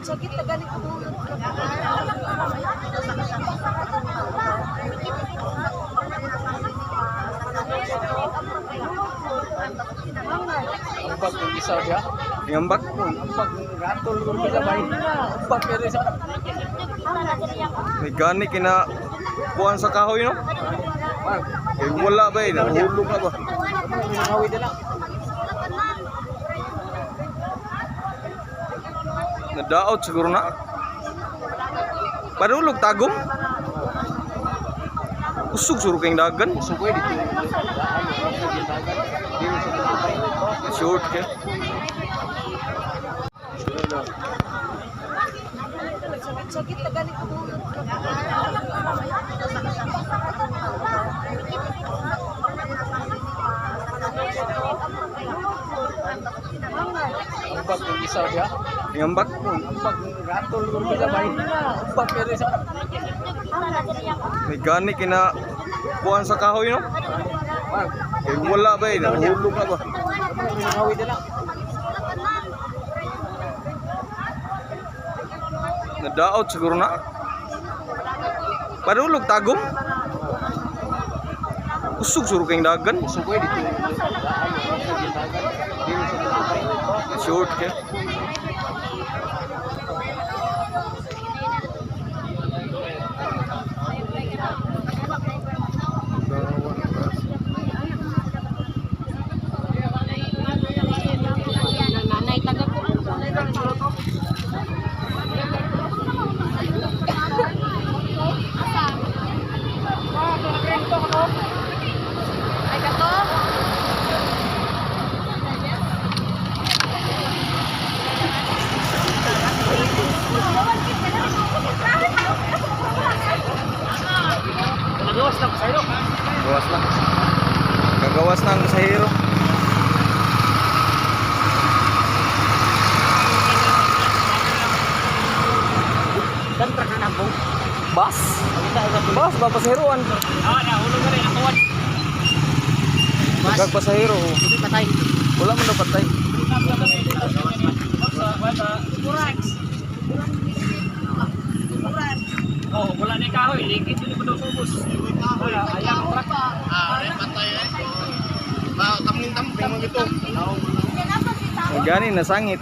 Sakit na ganito. Ambag yung isa siya. Ambag ratol ko bila bay. Ambag pero isa. May gani kina kuhan sa kahoy no? Kay wala ba eh, nahulog na ba? Kahoy na lang. Nadaot siguro na. Padulog tagom. Usog suro kayong dagan. Sukoy dito. Short ke. Sakit na ganito. Ambag yung isa siya. Ambag Ambag ratol ko bila bay. Ambag pero isa. may gani kina kuhan sa kahoy no? Kay wala ba eh, nahulog na ba? Kahoy na lang. Nadaot siguro na. Padulog tagom. Usog suro kayong dagan. Sukoy dito. Short ke. Nanay taga ko. Ay kato. Gawas lang sa iyo. Gawas na. Gagawas na ang pasahero. Tantra ka na po. Bus? Bus ba pasaheroan? Na ulo ka rin akuan. Pagkag pasahero. Hindi patay. Wala man daw patay. Oh, wala ni kahoy, likit yun po daw subos. Wala, ayang truck. Patay eh. Taming-taming mo ito. May gani nasangit.